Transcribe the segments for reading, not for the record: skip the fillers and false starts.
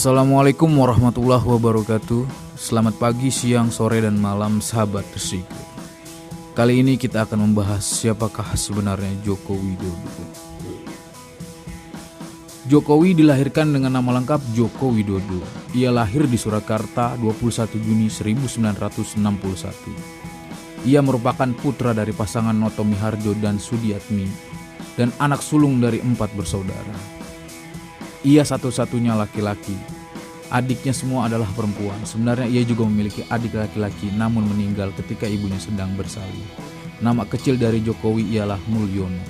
Assalamualaikum warahmatullahi wabarakatuh. Selamat pagi, siang, sore, dan malam sahabat Resiko. Kali ini kita akan membahas siapakah sebenarnya Joko Widodo. Jokowi dilahirkan dengan nama lengkap Joko Widodo. Ia lahir di Surakarta 21 Juni 1961. Ia merupakan putra dari pasangan Noto Miharjo dan Sudiatmi dan anak sulung dari 4 bersaudara. Ia satu-satunya laki-laki. Adiknya semua adalah perempuan. Sebenarnya ia juga memiliki adik laki-laki namun meninggal ketika ibunya sedang bersalin. Nama kecil dari Jokowi ialah Mulyono.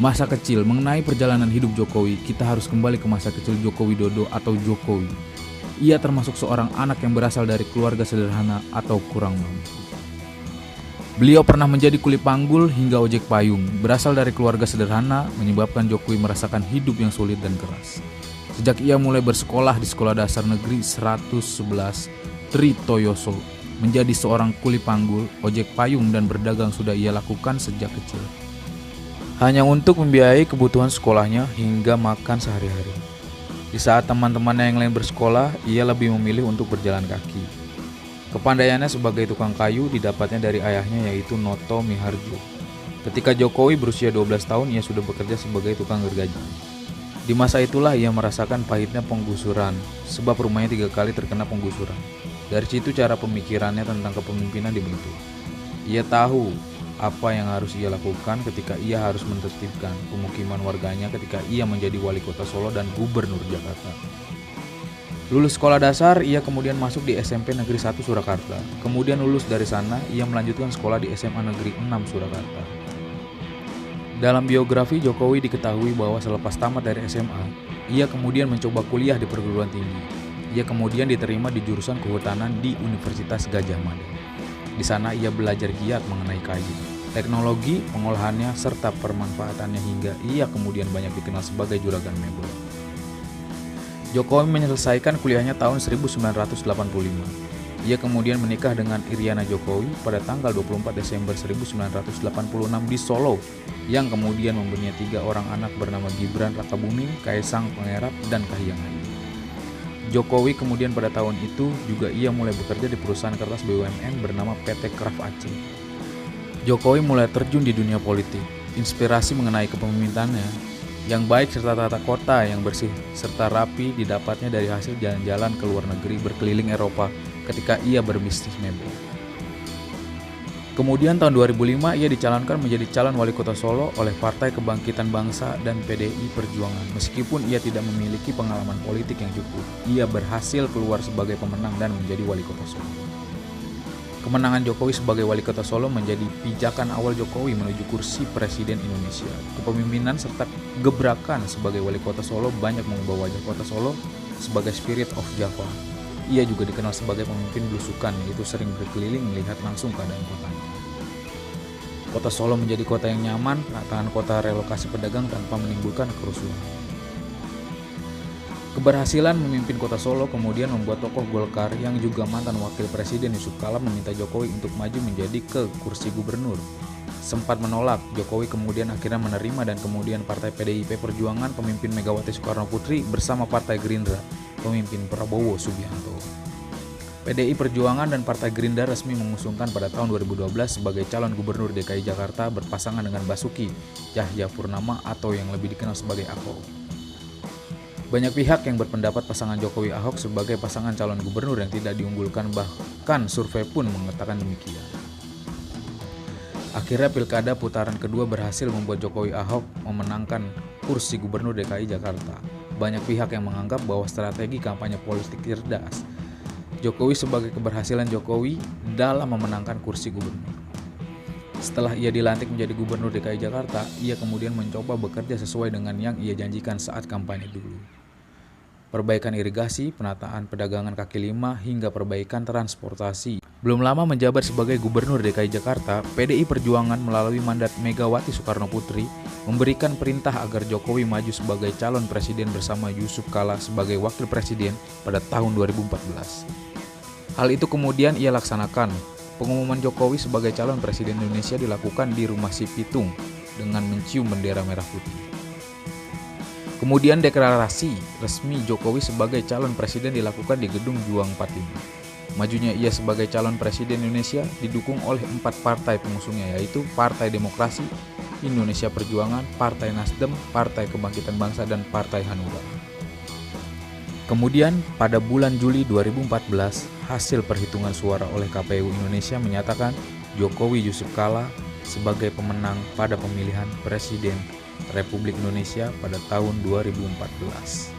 Masa kecil. Mengenai perjalanan hidup Jokowi, kita harus kembali ke masa kecil Joko Widodo atau Jokowi. Ia termasuk seorang anak yang berasal dari keluarga sederhana atau kurang mampu. Beliau pernah menjadi kuli panggul hingga ojek payung. Berasal dari keluarga sederhana menyebabkan Jokowi merasakan hidup yang sulit dan keras. Sejak ia mulai bersekolah di Sekolah Dasar Negeri 111 Tritoyoso, menjadi seorang kuli panggul, ojek payung dan berdagang sudah ia lakukan sejak kecil. Hanya untuk membiayai kebutuhan sekolahnya hingga makan sehari-hari. Di saat teman-temannya yang lain bersekolah, ia lebih memilih untuk berjalan kaki. Kepandaiannya sebagai tukang kayu didapatnya dari ayahnya yaitu Noto Miharjo. Ketika Jokowi berusia 12 tahun ia sudah bekerja sebagai tukang gergaji. Di masa itulah ia merasakan pahitnya penggusuran sebab rumahnya 3 kali terkena penggusuran. Dari situ cara pemikirannya tentang kepemimpinan dibentuk. Ia tahu apa yang harus ia lakukan ketika ia harus menertibkan pemukiman warganya ketika ia menjadi wali kota Solo dan gubernur Jakarta. Lulus sekolah dasar, ia kemudian masuk di SMP Negeri 1 Surakarta. Kemudian lulus dari sana, ia melanjutkan sekolah di SMA Negeri 6 Surakarta. Dalam biografi Jokowi diketahui bahwa selepas tamat dari SMA, ia kemudian mencoba kuliah di perguruan tinggi. Ia kemudian diterima di jurusan kehutanan di Universitas Gadjah Mada. Di sana ia belajar giat mengenai kayu, teknologi, pengolahannya, serta permanfaatannya hingga ia kemudian banyak dikenal sebagai juragan mebel. Jokowi menyelesaikan kuliahnya tahun 1985. Ia kemudian menikah dengan Iriana Jokowi pada tanggal 24 Desember 1986 di Solo, yang kemudian mempunyai 3 orang anak bernama Gibran Rakabuming, Kaisang Pangarep, dan Kahiyang Ayu. Jokowi kemudian pada tahun itu juga ia mulai bekerja di perusahaan kertas BUMN bernama PT Kraf Aceh. Jokowi mulai terjun di dunia politik. Inspirasi mengenai kepemimpinannya yang baik serta tata kota yang bersih serta rapi didapatnya dari hasil jalan-jalan ke luar negeri berkeliling Eropa ketika ia berbisnis mebel. Kemudian tahun 2005 ia dicalonkan menjadi calon wali kota Solo oleh Partai Kebangkitan Bangsa dan PDI Perjuangan. Meskipun ia tidak memiliki pengalaman politik yang cukup, ia berhasil keluar sebagai pemenang dan menjadi wali kota Solo. Kemenangan Jokowi sebagai wali kota Solo menjadi pijakan awal Jokowi menuju kursi Presiden Indonesia. Kepemimpinan serta gebrakan sebagai wali kota Solo banyak mengubah wajah kota Solo sebagai Spirit of Java. Ia juga dikenal sebagai pemimpin belusukan, yaitu sering berkeliling melihat langsung keadaan kotanya. Kota Solo menjadi kota yang nyaman, ratakan kota relokasi pedagang tanpa menimbulkan kerusuhan. Keberhasilan memimpin kota Solo kemudian membuat tokoh Golkar yang juga mantan wakil presiden Yusuf Kala meminta Jokowi untuk maju menjadi ke kursi gubernur. Sempat menolak, Jokowi kemudian akhirnya menerima dan kemudian Partai PDIP Perjuangan pemimpin Megawati Soekarno Putri bersama Partai Gerindra pemimpin Prabowo Subianto. PDI Perjuangan dan Partai Gerindra resmi mengusungkan pada tahun 2012 sebagai calon gubernur DKI Jakarta berpasangan dengan Basuki Cahayapurnama atau yang lebih dikenal sebagai Ahok. Banyak pihak yang berpendapat pasangan Jokowi Ahok sebagai pasangan calon gubernur yang tidak diunggulkan, bahkan survei pun mengatakan demikian. Akhirnya pilkada putaran kedua berhasil membuat Jokowi Ahok memenangkan kursi gubernur DKI Jakarta. Banyak pihak yang menganggap bahwa strategi kampanye politik cerdas Jokowi sebagai keberhasilan Jokowi dalam memenangkan kursi gubernur. Setelah ia dilantik menjadi gubernur DKI Jakarta, ia kemudian mencoba bekerja sesuai dengan yang ia janjikan saat kampanye dulu. Perbaikan irigasi, penataan pedagangan kaki lima, hingga perbaikan transportasi. Belum lama menjabat sebagai gubernur DKI Jakarta, PDI Perjuangan melalui mandat Megawati Soekarno Putri memberikan perintah agar Jokowi maju sebagai calon presiden bersama Yusuf Kala sebagai wakil presiden pada tahun 2014. Hal itu kemudian ia laksanakan. Pengumuman Jokowi sebagai calon presiden Indonesia dilakukan di Rumah Si Pitung dengan mencium bendera merah putih. Kemudian deklarasi resmi Jokowi sebagai calon presiden dilakukan di Gedung Juang 45. Majunya ia sebagai calon presiden Indonesia didukung oleh 4 partai pengusungnya, yaitu Partai Demokrasi, Indonesia Perjuangan, Partai Nasdem, Partai Kebangkitan Bangsa, dan Partai Hanura. Kemudian pada bulan Juli 2014, hasil perhitungan suara oleh KPU Indonesia menyatakan Jokowi Yusuf Kala sebagai pemenang pada pemilihan Presiden Republik Indonesia pada tahun 2014.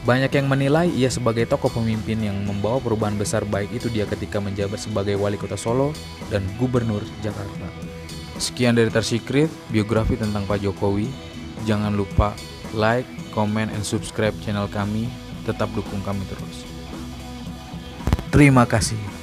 Banyak yang menilai ia sebagai tokoh pemimpin yang membawa perubahan besar, baik itu dia ketika menjabat sebagai Wali Kota Solo dan Gubernur Jakarta. Sekian dari Tersikrit, biografi tentang Pak Jokowi. Jangan lupa like, comment, and subscribe channel kami. Tetap dukung kami terus. Terima kasih.